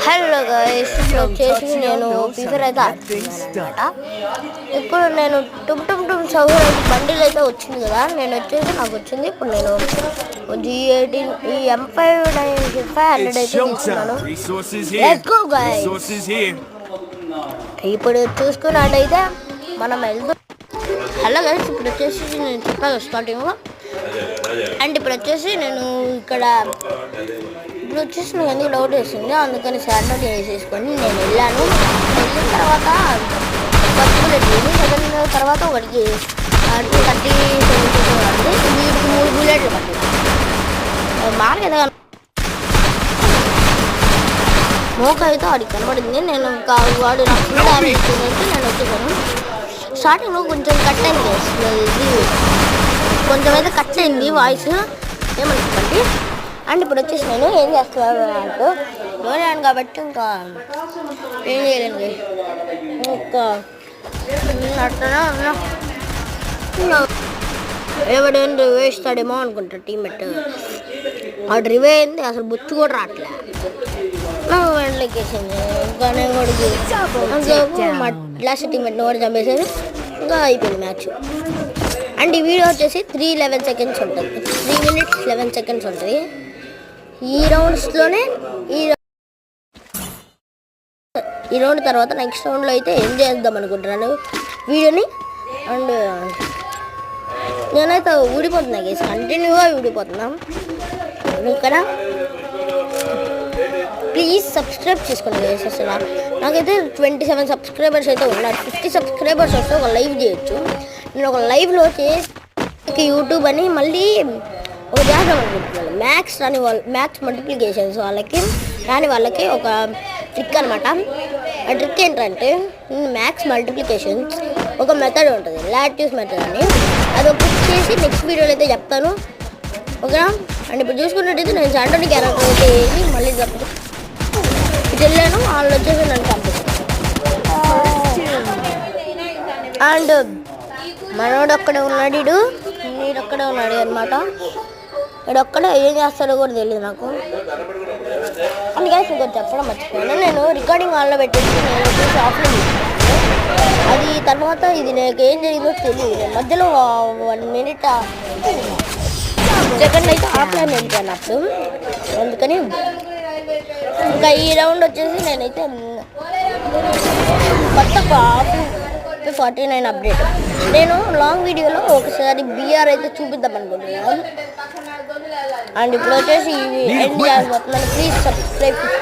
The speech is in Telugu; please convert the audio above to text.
హలో గైస్, వచ్చేసి నేను ఫీవర్ అయితే ఆడుతున్నాను. ఇప్పుడు నేను టుమ్ సౌకర్ బండిల్ అయితే వచ్చింది కదా, నేను వచ్చేసి నాకు వచ్చింది. ఇప్పుడు నేను G18 ఈ M59500 అయితే తీసుకున్నాను. Let's go guys. ఇప్పుడు చూసుకున్నట్టయితే మనం వెళ్తాం. హలో గైస్, ఇప్పుడు వచ్చేసి నేను చెప్పాను స్టార్టింగ్లో. అండ్ ఇప్పుడు వచ్చేసి నేను ఇక్కడ ఇప్పుడు వచ్చేసి నాకు ఎందుకు డౌట్ వేస్తుంది, అందుకని శాండల్ వేసేసుకొని నేను వెళ్ళాను. వెళ్ళిన తర్వాత ఫస్ట్ బుల్లెట్ వేసి సెకండ్ తర్వాత ఒకటికి 30-70 పడింది. వీటికి 3 బుల్లెట్లు పట్టింది. బాగా ఎదగా మోక అయితే వాడికి కనబడింది. నేను ఇంకా వాడు నాకు ఫుల్ డ్యామేజ్ ఇచ్చినట్టు నేను వచ్చేసాను. స్టార్టింగ్లో కొంచెం కట్ అయింది, ఇది కొంచెం అయితే కట్ అయింది వాయిస్, ఏమనుకోండి. అండ్ ఇప్పుడు వచ్చేసి నేను ఏం చేస్తున్నాను అంటే డోరాను కాబట్టి ఇంకా ఏం చేయలేండి, ఇంకా అట్లా ఉన్నా. ఎవడేం రివే ఇస్తాడేమో అనుకుంటా టీమ్మేట్. వాడు రివే అయింది, అసలు బుచ్చు కూడా రావట్లే. నాకు వెంటలేకేసింది. ఇంకా నేను కూడా మా లాస్ట్ టీమ్మేట్ని కూడా చంపేసారు. ఇంకా అయిపోయింది మ్యాచ్. అండ్ ఈ వీడియో వచ్చేసి 3:11 seconds ఉంటుంది, 3 minutes 11 seconds ఉంటుంది. ఈ రౌండ్స్లోనే ఈ రౌండ్ తర్వాత నెక్స్ట్ రౌండ్లో అయితే ఏం చేద్దాం అనుకుంటున్నాను వీడియోని. అండ్ నేనైతే ఊడిపోతున్నా గైస్, కంటిన్యూగా ఊడిపోతున్నాం. ఇక్కడ ప్లీజ్ సబ్స్క్రైబ్ చేసుకోండి గైస్. అసలు నాకైతే 27 subscribers అయితే ఉన్నారు. 50 subscribers వస్తే ఒక లైవ్ చేయొచ్చు. నేను ఒక లైవ్లో చేసి యూట్యూబ్ అని మళ్ళీ ఒక చేద్దాం అనుకుంటున్నాను. మ్యాథ్స్ మల్టిప్లికేషన్స్ వాళ్ళకి ఒక ట్రిక్ అనమాట. ఆ ట్రిక్ ఏంటంటే మ్యాథ్స్ మల్టిప్లికేషన్స్ ఒక మెథడ్ ఉంటుంది, లాటిస్ మెథడ్ అని. అది ఒక క్లిక్ చేసి నెక్స్ట్ వీడియోలో అయితే చెప్తాను, ఓకేనా. అండ్ ఇప్పుడు చూసుకున్నట్టయితే నేను శాంటోని క్యారెక్టర్ అయితే వేసి మళ్ళీ చెప్తాను. ఇటు వెళ్ళాను, వాళ్ళు వచ్చేసి నన్ను పంపిస్తాను. అండ్ మనోడు ఒక్కడే ఉన్నాడు, మీరు ఒక్కడే ఉన్నాడు అనమాట. ఇక్కడ ఒక్కడే ఏం చేస్తాడో కూడా తెలియదు నాకు. అందుకే ఇంకొకటి చెప్పడం మర్చిపోయాను. నేను రికార్డింగ్ ఆన్లో పెట్టేసి నేను వచ్చేసి ఆఫ్లైన్ అది తర్వాత ఇది నాకు ఏం జరిగిందో తెలియదు. నేను మధ్యలో 1 minute సెకండ్ అయితే ఆఫ్లైన్ వెళ్ళిపోయాను అప్పుడు. అందుకని ఇంకా ఈ రౌండ్ వచ్చేసి నేనైతే కొత్త 49 అప్డేట్. నేను లాంగ్ వీడియోలో ఒకసారి బిఆర్ అయితే చూపిద్దాం అనుకుంటున్నాను. అండ్ ఇప్పుడు వచ్చేసి ఎండ్ చేయాలి. Please subscribe 50.